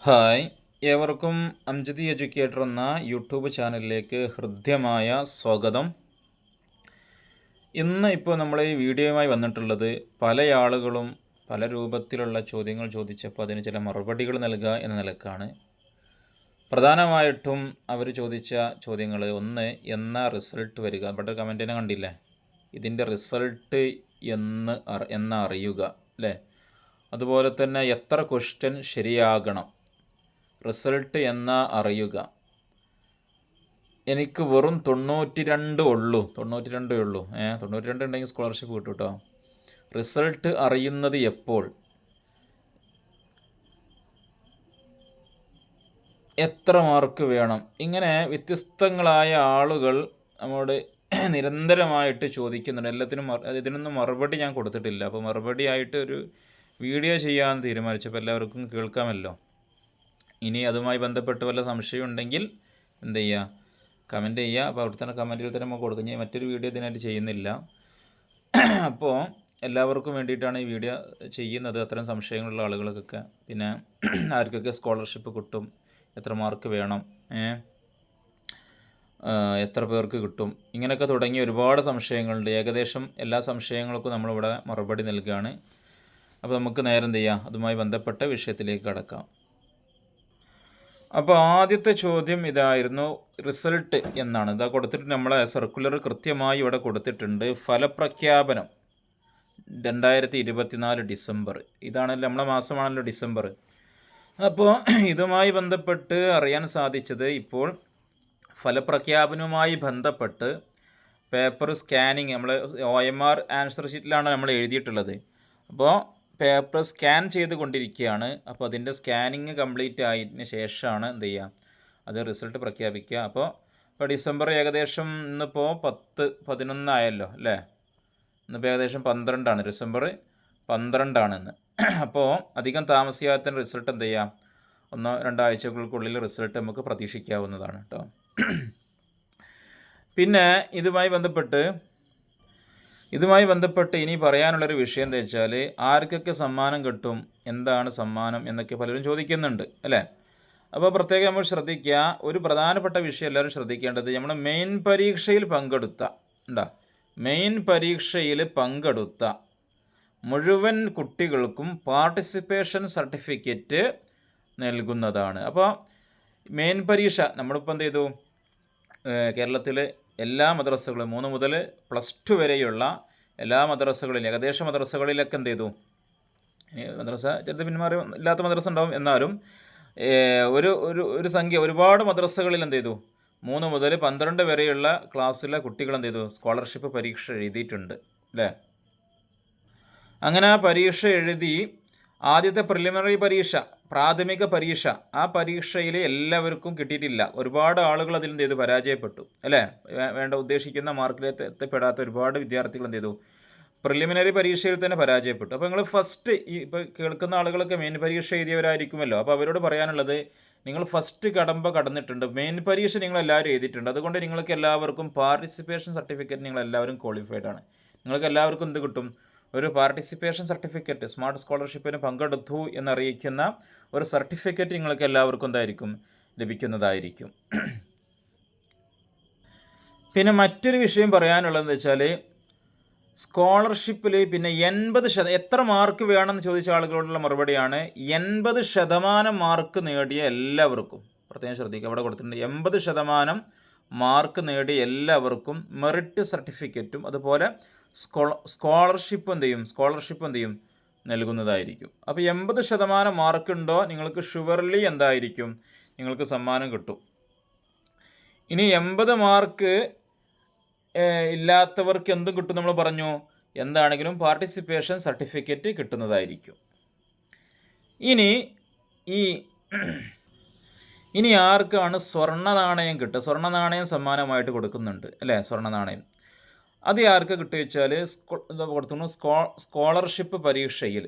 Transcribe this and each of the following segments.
Hi, ഏവർക്കും Amjadi educator എന്ന YouTube ചാനലിലേക്ക് ഹൃദ്യമായ സ്വാഗതം. ഇന്ന് ഇപ്പോൾ നമ്മൾ ഈ വീഡിയോയുമായി വന്നിട്ടുള്ളത് പല ആളുകളും പല രൂപത്തിലുള്ള ചോദ്യങ്ങൾ ചോദിച്ചപ്പോൾ അതിന് ചില മറുപടികൾ നൽകുക എന്ന നിലക്കാണ്. പ്രധാനമായിട്ടും അവർ ചോദിച്ച ചോദ്യങ്ങൾ, ഒന്ന്, എന്നാ റിസൾട്ട് വരിക? ഇവിടെ കമൻറ്റിനെ കണ്ടില്ലേ, ഇതിൻ്റെ റിസൾട്ട് എന്നാ അറിയുക അല്ലേ? അതുപോലെ തന്നെ എത്ര ക്വസ്റ്റ്യൻ ശരിയാകണം, റിസൾട്ട് എന്നാ അറിയുക? എനിക്ക് വെറും 92 ഉള്ളൂ, 92 ഉള്ളൂ. 92 ഉണ്ടെങ്കിൽ സ്കോളർഷിപ്പ് കിട്ടും കേട്ടോ. റിസൾട്ട് അറിയുന്നത് എപ്പോൾ, എത്ര മാർക്ക് വേണം? ഇങ്ങനെ വ്യത്യസ്തങ്ങളായ ആളുകൾ നമ്മോട് നിരന്തരമായിട്ട് ചോദിക്കുന്നുണ്ട്. എല്ലാത്തിനും ഇതിനൊന്നും മറുപടി ഞാൻ കൊടുത്തിട്ടില്ല. അപ്പോൾ മറുപടി ആയിട്ട് ഒരു വീഡിയോ ചെയ്യാൻ തീരുമാനിച്ചപ്പോൾ എല്ലാവർക്കും കേൾക്കാമല്ലോ. ഇനി അതുമായി ബന്ധപ്പെട്ട് വല്ല സംശയം ഉണ്ടെങ്കിൽ എന്ത് ചെയ്യുക, കമൻറ്റ് ചെയ്യുക. അപ്പോൾ അവിടെ തന്നെ കമൻറ്റിൽ തന്നെ നമുക്ക് കൊടുക്കും. ഞാൻ മറ്റൊരു വീഡിയോ ഇതിനായിട്ട് ചെയ്യുന്നില്ല. അപ്പോൾ എല്ലാവർക്കും വേണ്ടിയിട്ടാണ് ഈ വീഡിയോ ചെയ്യുന്നത്, അത്തരം സംശയങ്ങളുള്ള ആളുകൾക്കൊക്കെ. പിന്നെ ആർക്കൊക്കെ സ്കോളർഷിപ്പ് കിട്ടും, എത്ര മാർക്ക് വേണം, എത്ര പേർക്ക് കിട്ടും, ഇങ്ങനെയൊക്കെ തുടങ്ങി ഒരുപാട് സംശയങ്ങളുണ്ട്. ഏകദേശം എല്ലാ സംശയങ്ങൾക്കും നമ്മളിവിടെ മറുപടി നൽകുകയാണ്. അപ്പോൾ നമുക്ക് നേരം എന്ത് ചെയ്യാം, അതുമായി ബന്ധപ്പെട്ട വിഷയത്തിലേക്ക് കടക്കാം. അപ്പോൾ ആദ്യത്തെ ചോദ്യം ഇതായിരുന്നു, റിസൾട്ട് എന്നാണ്. ഇതാ കൊടുത്തിട്ട് നമ്മളെ സർക്കുലർ കൃത്യമായി ഇവിടെ കൊടുത്തിട്ടുണ്ട്. ഫലപ്രഖ്യാപനം 2024 ഡിസംബർ. ഇതാണല്ലോ നമ്മളെ മാസമാണല്ലോ ഡിസംബർ. അപ്പോൾ ഇതുമായി ബന്ധപ്പെട്ട് അറിയാൻ സാധിച്ചത്, ഇപ്പോൾ ഫലപ്രഖ്യാപനവുമായി ബന്ധപ്പെട്ട് പേപ്പർ സ്കാനിങ്, നമ്മൾ OMR ആൻസർ ഷീറ്റിലാണ് നമ്മൾ എഴുതിയിട്ടുള്ളത്. അപ്പോൾ പേപ്പർ സ്കാൻ ചെയ്ത് കൊണ്ടിരിക്കുകയാണ്. അപ്പോൾ അതിൻ്റെ സ്കാനിങ് കംപ്ലീറ്റ് ആയതിന് ശേഷമാണ് എന്ത് ചെയ്യുക, അത് റിസൾട്ട് പ്രഖ്യാപിക്കുക. അപ്പോൾ ഡിസംബർ ഏകദേശം ഇന്നിപ്പോൾ 10-11 ആയല്ലോ അല്ലേ? ഇന്നിപ്പോൾ ഏകദേശം 12 ഡിസംബർ 12 ഇന്ന്. അപ്പോൾ അധികം താമസിയാത്ത റിസൾട്ട് എന്ത് ചെയ്യാം, 1-2 ആഴ്ചകൾക്കുള്ളിൽ റിസൾട്ട് നമുക്ക് പ്രതീക്ഷിക്കാവുന്നതാണ് കേട്ടോ. പിന്നെ ഇതുമായി ബന്ധപ്പെട്ട് ഇനി പറയാനുള്ളൊരു വിഷയം എന്താ വെച്ചാൽ, ആർക്കൊക്കെ സമ്മാനം കിട്ടും, എന്താണ് സമ്മാനം എന്നൊക്കെ പലരും ചോദിക്കുന്നുണ്ട് അല്ലേ? അപ്പോൾ പ്രത്യേകം നമ്മൾ ശ്രദ്ധിക്കുക, ഒരു പ്രധാനപ്പെട്ട വിഷയം എല്ലാവരും ശ്രദ്ധിക്കേണ്ടത്, നമ്മൾ മെയിൻ പരീക്ഷയിൽ പങ്കെടുത്ത മുഴുവൻ കുട്ടികൾക്കും പാർട്ടിസിപ്പേഷൻ സർട്ടിഫിക്കറ്റ് നൽകുന്നതാണ്. അപ്പോൾ മെയിൻ പരീക്ഷ നമ്മളിപ്പോൾ എന്ത് ചെയ്തു, കേരളത്തിൽ എല്ലാ മദ്രസകളും 3 മുതൽ +2 വരെയുള്ള എല്ലാ മദ്രസകളിലും, ഏകദേശ മദ്രസകളിലൊക്കെ എന്ത് ചെയ്തു, മദ്രസ ചിലത് പിന്മാറി ഇല്ലാത്ത മദ്രസ ഉണ്ടാവും, എന്നാലും ഒരു സംഖ്യ ഒരുപാട് മദ്രസകളിൽ എന്ത് ചെയ്തു, 3 മുതൽ 12 വരെയുള്ള ക്ലാസ്സിലെ കുട്ടികൾ എന്ത് ചെയ്തു, സ്കോളർഷിപ്പ് പരീക്ഷ എഴുതിയിട്ടുണ്ട് അല്ലേ? അങ്ങനെ ആ പരീക്ഷ എഴുതി, ആദ്യത്തെ പ്രിലിമിനറി പരീക്ഷ, പ്രാഥമിക പരീക്ഷ, ആ പരീക്ഷയിൽ എല്ലാവർക്കും കിട്ടിയിട്ടില്ല. ഒരുപാട് ആളുകൾ അതിൽ എന്ത് ചെയ്തു, പരാജയപ്പെട്ടു അല്ലേ? ഉദ്ദേശിക്കുന്ന മാർക്കിലേക്ക് എത്തപ്പെടാത്ത ഒരുപാട് വിദ്യാർത്ഥികൾ എന്ത് ചെയ്തു, പ്രിലിമിനറി പരീക്ഷയിൽ തന്നെ പരാജയപ്പെട്ടു. അപ്പോൾ നിങ്ങൾ ഫസ്റ്റ്, ഇപ്പോൾ കേൾക്കുന്ന ആളുകളൊക്കെ മെയിൻ പരീക്ഷ എഴുതിയവരായിരിക്കുമല്ലോ. അപ്പോൾ അവരോട് പറയാനുള്ളത്, നിങ്ങൾ ഫസ്റ്റ് കടന്നിട്ടുണ്ട്, മെയിൻ പരീക്ഷ നിങ്ങളെല്ലാവരും എഴുതിയിട്ടുണ്ട്. അതുകൊണ്ട് നിങ്ങൾക്ക് എല്ലാവർക്കും പാർട്ടിസിപ്പേഷൻ സർട്ടിഫിക്കറ്റ്, നിങ്ങളെല്ലാവരും ക്വാളിഫൈഡ് ആണ്. നിങ്ങൾക്ക് എല്ലാവർക്കും എന്ത് കിട്ടും, ഒരു പാർട്ടിസിപ്പേഷൻ സർട്ടിഫിക്കറ്റ്, സ്മാർട്ട് സ്കോളർഷിപ്പിന് പങ്കെടുത്തു എന്നറിയിക്കുന്ന ഒരു സർട്ടിഫിക്കറ്റ് നിങ്ങൾക്ക് എല്ലാവർക്കും എന്തായിരിക്കും, ലഭിക്കുന്നതായിരിക്കും. പിന്നെ മറ്റൊരു വിഷയം പറയാനുള്ളതെന്ന് വെച്ചാൽ, സ്കോളർഷിപ്പിൽ പിന്നെ 80% എത്ര മാർക്ക് വേണമെന്ന് ചോദിച്ച ആളുകളോടുള്ള മറുപടിയാണ്, 80% മാർക്ക് നേടിയ എല്ലാവർക്കും, പ്രത്യേകം ശ്രദ്ധിക്കുക, അവിടെ കൊടുത്തിട്ടുണ്ട് 80% മാർക്ക് നേടിയ എല്ലാവർക്കും മെറിറ്റ് സർട്ടിഫിക്കറ്റും അതുപോലെ സ്കോളർഷിപ്പ് എന്ത് ചെയ്യും നൽകുന്നതായിരിക്കും. അപ്പോൾ 80% മാർക്കുണ്ടോ നിങ്ങൾക്ക് ഷുവർലി എന്തായിരിക്കും, നിങ്ങൾക്ക് സമ്മാനം കിട്ടും. ഇനി 80 മാർക്ക് ഇല്ലാത്തവർക്ക് എന്തും കിട്ടും, നമ്മൾ പറഞ്ഞു, എന്താണെങ്കിലും പാർട്ടിസിപ്പേഷൻ സർട്ടിഫിക്കറ്റ് കിട്ടുന്നതായിരിക്കും. ഇനി ആർക്കാണ് സ്വർണ്ണ നാണയം കിട്ടുക? സ്വർണ്ണ നാണയം സമ്മാനമായിട്ട് കൊടുക്കുന്നുണ്ട് അല്ലേ? സ്വർണ്ണ നാണയം അത് ആർക്ക് കിട്ടുക വെച്ചാൽ, കൊടുത്തുന്നു, സ്കോളർഷിപ്പ് പരീക്ഷയിൽ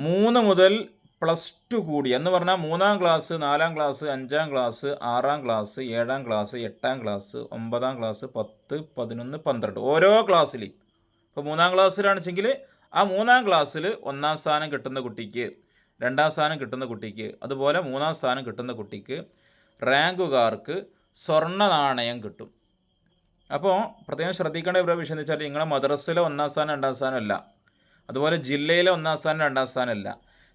3 മുതൽ +2 കൂടി എന്ന് പറഞ്ഞാൽ 3-ാം class, 4-ാം class, 5-ാം class, 6-ാം class, 7-ാം class, 8-ാം class, 9-ാം class, 10, 11, 12 ഓരോ ക്ലാസ്സിലും. ഇപ്പോൾ 3-ാം ക്ലാസ്സിലാണെന്ന് വെച്ചെങ്കിൽ ആ 3-ാം ക്ലാസ്സിൽ 1-ാം സ്ഥാനം കിട്ടുന്ന കുട്ടിക്ക്, 2-ാം സ്ഥാനം കിട്ടുന്ന കുട്ടിക്ക്, അതുപോലെ 3-ാം സ്ഥാനം കിട്ടുന്ന കുട്ടിക്ക്, റാങ്കുകാർക്ക് സ്വർണ്ണ നാണയം കിട്ടും. അപ്പോൾ പ്രത്യേകം ശ്രദ്ധിക്കേണ്ട ഒരു വിഷയം എന്ന് വെച്ചാൽ നിങ്ങളെ മദ്രസയിലെ 1-ാം സ്ഥാനം 2-ാം സ്ഥാനം അല്ല, അതുപോലെ ജില്ലയിലെ 1-ാം സ്ഥാനം 2-ാം സ്ഥാനം അല്ല,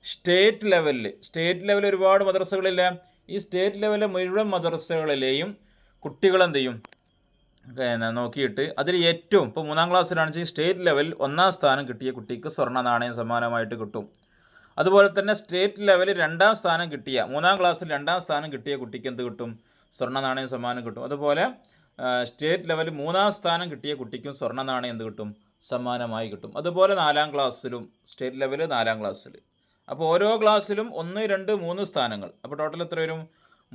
സ്റ്റേറ്റ് ലെവലിൽ ഒരുപാട് മദ്രസകളില്ല. ഈ സ്റ്റേറ്റ് ലെവലിലെ മുഴുവൻ മദ്രസകളിലെയും കുട്ടികളെന്ത് ചെയ്യും നോക്കിയിട്ട് അതിൽ ഏറ്റവും ഇപ്പോൾ 3-ാം ക്ലാസ്സിലാണെന്ന് സ്റ്റേറ്റ് ലെവലിൽ 1-ാം സ്ഥാനം കിട്ടിയ കുട്ടിക്ക് സ്വർണ്ണ നാണയം സമ്മാനമായിട്ട് കിട്ടും. അതുപോലെ തന്നെ സ്റ്റേറ്റ് ലെവലിൽ 2-ാം സ്ഥാനം കിട്ടിയ 3-ാം ക്ലാസ്സിൽ 2-ാം സ്ഥാനം കിട്ടിയ കുട്ടിക്ക് എന്ത് കിട്ടും? സ്വർണ്ണ നാണയം സമ്മാനം കിട്ടും. അതുപോലെ സ്റ്റേറ്റ് ലെവലിൽ 3-ാം സ്ഥാനം കിട്ടിയ കുട്ടിക്കും സ്വർണ്ണ നാണയം എന്ത് കിട്ടും? സമ്മാനമായി കിട്ടും. അതുപോലെ 4-ാം ക്ലാസ്സിലും സ്റ്റേറ്റ് ലെവൽ 4-ാം ക്ലാസ്സിൽ. അപ്പോൾ ഓരോ ക്ലാസ്സിലും 1, 2, 3 സ്ഥാനങ്ങൾ. അപ്പോൾ ടോട്ടൽ എത്ര വരും?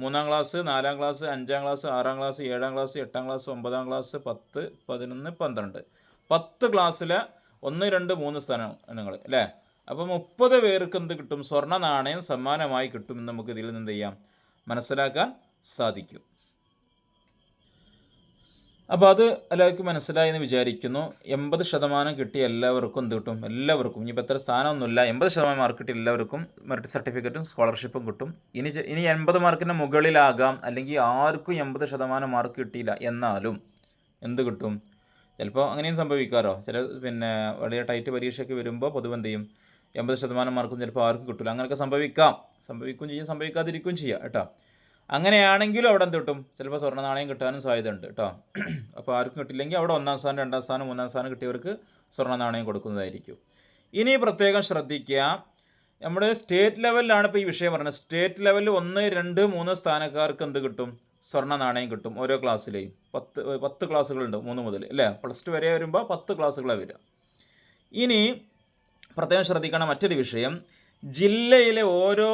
3-ാം class, 4-ാം class, 5-ാം class, 6-ാം class, 7-ാം class, 8-ാം class, 9-ാം class, 10, 11, 12. 10 ക്ലാസ്സിലെ 1, 2, 3 സ്ഥാനങ്ങൾ അല്ലേ? അപ്പോൾ 30 പേർക്ക് എന്ത് കിട്ടും? സ്വർണ്ണ നാണയം സമ്മാനമായി കിട്ടുമെന്ന് നമുക്ക് ഇതിൽ നിന്ന് ചെയ്യാം മനസ്സിലാക്കാൻ സാധിക്കും. അപ്പോൾ അത് എല്ലാവർക്കും മനസ്സിലായെന്ന് വിചാരിക്കുന്നു. 80% കിട്ടിയ എല്ലാവർക്കും എന്ത് കിട്ടും? എല്ലാവർക്കും ഇനിയിപ്പോൾ എത്ര സ്ഥാനമൊന്നുമില്ല, 80% മാർക്ക് കിട്ടിയ എല്ലാവർക്കും മെറിറ്റ് സർട്ടിഫിക്കറ്റും സ്കോളർഷിപ്പും കിട്ടും. ഇനി 80 മാർക്കിന് മുകളിലാകാം, അല്ലെങ്കിൽ ആർക്കും 80% മാർക്ക് കിട്ടിയില്ല എന്നാലും എന്ത് കിട്ടും? ചിലപ്പോൾ അങ്ങനെയും സംഭവിക്കാമല്ലോ. ചില വലിയ ടൈറ്റ് പരീക്ഷയ്ക്ക് വരുമ്പോൾ പൊതുവെ എന്ത് ചെയ്യും? 80% മാർക്കും ചിലപ്പോൾ ആർക്കും കിട്ടില്ല. അങ്ങനെയൊക്കെ സംഭവിക്കുകയും ചെയ്യും, സംഭവിക്കാതിരിക്കുകയും ചെയ്യാം കേട്ടോ. അങ്ങനെയാണെങ്കിലും അവിടെ എന്ത് കിട്ടും? ചിലപ്പോൾ സ്വർണ്ണ നാണയം കിട്ടാനും സാധ്യതയുണ്ട് കേട്ടോ. അപ്പോൾ ആർക്കും കിട്ടില്ലെങ്കിൽ അവിടെ 1-ാം സ്ഥാനം, 2-ാം സ്ഥാനം, 3-ാം സ്ഥാനം കിട്ടിയവർക്ക് സ്വർണ്ണ നാണയം കൊടുക്കുന്നതായിരിക്കും. ഇനി പ്രത്യേകം ശ്രദ്ധിക്കുക, നമ്മുടെ സ്റ്റേറ്റ് ലെവലിലാണ് ഇപ്പോൾ ഈ വിഷയം പറഞ്ഞത്. സ്റ്റേറ്റ് ലെവലിൽ 1, 2, 3 സ്ഥാനക്കാർക്ക് എന്ത് കിട്ടും? സ്വർണ്ണ നാണയം കിട്ടും. ഓരോ ക്ലാസ്സിലെയും 10 ക്ലാസ്സുകളുണ്ട് 3 മുതൽ അല്ലേ? പ്ലസ് 2 വരെ വരുമ്പോൾ 10 ക്ലാസ്സുകളാണ് വരിക. ഇനി പ്രത്യേകം ശ്രദ്ധിക്കണം മറ്റൊരു വിഷയം, ജില്ലയിലെ ഓരോ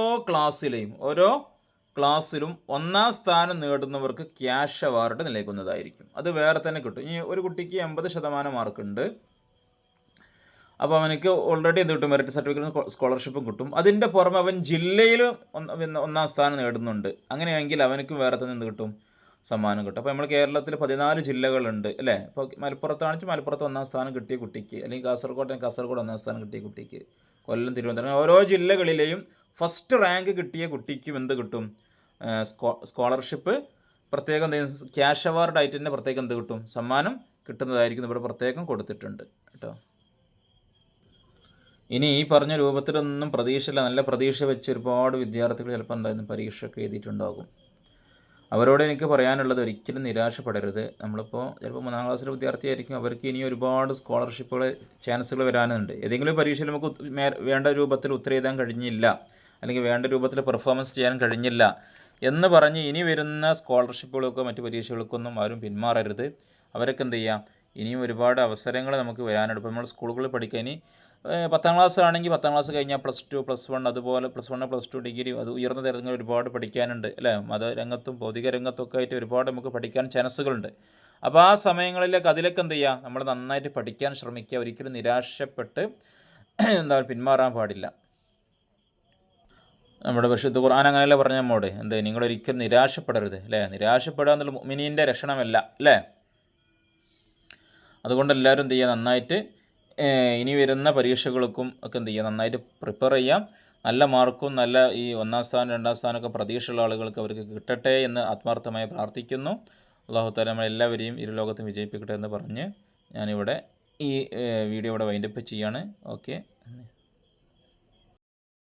ക്ലാസ്സിലും 1-ാം സ്ഥാനം നേടുന്നവർക്ക് ക്യാഷ് അവാർഡ് നൽകുന്നതായിരിക്കും. അത് വേറെ തന്നെ കിട്ടും. ഇനി ഒരു കുട്ടിക്ക് 80% മാർക്കുണ്ട്, അപ്പോൾ അവനക്ക് ഓൾറെഡി എന്ത് കിട്ടും? മെറിറ്റ് സർട്ടിഫിക്കറ്റും സ്കോളർഷിപ്പും കിട്ടും. അതിൻ്റെ പുറമെ അവൻ ജില്ലയിൽ 1-ാം സ്ഥാനം നേടുന്നുണ്ട്, അങ്ങനെയെങ്കിൽ അവനക്ക് വേറെ തന്നെ എന്ത് കിട്ടും? സമ്മാനം കിട്ടും. അപ്പോൾ നമ്മൾ കേരളത്തിൽ 14 ജില്ലകളുണ്ട് അല്ലേ? ഇപ്പോൾ മലപ്പുറത്താണെന്ന് മലപ്പുറത്ത് 1-ാം സ്ഥാനം കിട്ടിയ കുട്ടിക്ക്, അല്ലെങ്കിൽ കാസർഗോഡ് 1-ാം സ്ഥാനം കിട്ടിയ കുട്ടിക്ക്, കൊല്ലം, തിരുവനന്തപുരം, ഓരോ ജില്ലകളിലെയും ഫസ്റ്റ് റാങ്ക് കിട്ടിയ കുട്ടിക്കും എന്ത് കിട്ടും? സ്കോളർഷിപ്പ് പ്രത്യേകം ക്യാഷ് അവാർഡായിട്ട് തന്നെ പ്രത്യേകം എന്ത് കിട്ടും? സമ്മാനം കിട്ടുന്നതായിരിക്കും. ഇവിടെ പ്രത്യേകം കൊടുത്തിട്ടുണ്ട് കേട്ടോ. ഇനി ഈ പറഞ്ഞ രൂപത്തിലൊന്നും പ്രതീക്ഷയില്ല, നല്ല പ്രതീക്ഷ വെച്ച് ഒരുപാട് വിദ്യാർത്ഥികൾ ചിലപ്പോൾ എന്തായാലും പരീക്ഷയൊക്കെ എഴുതിയിട്ടുണ്ടാകും. അവരോട് എനിക്ക് പറയാനുള്ളത്, ഒരിക്കലും നിരാശപ്പെടരുത്. നമ്മളിപ്പോൾ ചിലപ്പോൾ 3-ാം ക്ലാസ്സിലെ വിദ്യാർത്ഥിയായിരിക്കും, അവർക്ക് ഇനി ഒരുപാട് സ്കോളർഷിപ്പുകൾ ചാൻസുകൾ വരാനുണ്ട്. ഏതെങ്കിലും പരീക്ഷയിൽ നമുക്ക് വേണ്ട രൂപത്തിൽ ഉത്തരം എഴുതാൻ കഴിഞ്ഞില്ല, അല്ലെങ്കിൽ വേണ്ട രൂപത്തിൽ പെർഫോമൻസ് ചെയ്യാൻ കഴിഞ്ഞില്ല എന്ന് പറഞ്ഞ് ഇനി വരുന്ന സ്കോളർഷിപ്പുകൾക്കോ മറ്റ് പരീക്ഷകൾക്കൊന്നും ആരും പിന്മാറരുത്. അവരൊക്കെ എന്ത് ചെയ്യാം? ഇനിയും ഒരുപാട് അവസരങ്ങൾ നമുക്ക് വരാനുണ്ട്. ഇപ്പോൾ നമ്മൾ സ്കൂളുകളിൽ പഠിക്കാൻ ഇനി 10-ാം ക്ലാസ് ആണെങ്കിൽ 10-ാം ക്ലാസ് കഴിഞ്ഞാൽ +2, +1, അതുപോലെ +1, +2 ഡിഗ്രി, അത് ഉയർന്ന തലങ്ങളിൽ ഒരുപാട് പഠിക്കാനുണ്ട് അല്ലേ? മതരംഗത്തും ഭൗതിക രംഗത്തൊക്കെ ആയിട്ട് ഒരുപാട് നമുക്ക് പഠിക്കാൻ ചാൻസുകളുണ്ട്. അപ്പോൾ ആ സമയങ്ങളിലേക്ക് അതിലൊക്കെ എന്ത് ചെയ്യുക? നമ്മൾ നന്നായിട്ട് പഠിക്കാൻ ശ്രമിക്കുക. ഒരിക്കലും നിരാശപ്പെട്ട് പിന്മാറാൻ പാടില്ല. നമ്മുടെ പരിശുദ്ധ ഖുർആൻ അങ്ങനെയല്ല പറഞ്ഞ നമ്മോട്, നിങ്ങളൊരിക്കലും നിരാശപ്പെടരുത് അല്ലേ? നിരാശപ്പെടുക എന്നുള്ള മുഅ്മിനീൻ്റെ ലക്ഷണമല്ല അല്ലേ? അതുകൊണ്ട് എല്ലാവരും എന്ത് ചെയ്യുക? നന്നായിട്ട് ഇനി വരുന്ന പരീക്ഷകൾക്കും ഒക്കെ എന്ത് ചെയ്യുക? നന്നായിട്ട് പ്രിപ്പയർ ചെയ്യാം. നല്ല മാർക്കും നല്ല ഈ 1-ാം സ്ഥാനം 2-ാം സ്ഥാനമൊക്കെ പ്രതീക്ഷയുള്ള ആളുകൾക്ക് അവർക്ക് കിട്ടട്ടെ എന്ന് ആത്മാർത്ഥമായി പ്രാർത്ഥിക്കുന്നു. അല്ലാഹു തആല നമ്മളെല്ലാവരെയും ഇരുലോകത്തും വിജയിപ്പിക്കട്ടെ എന്ന് പറഞ്ഞ് ഞാനിവിടെ ഈ വീഡിയോ ഇവിടെ വൈൻഡപ്പ് ചെയ്യാണ്. ഓക്കെ.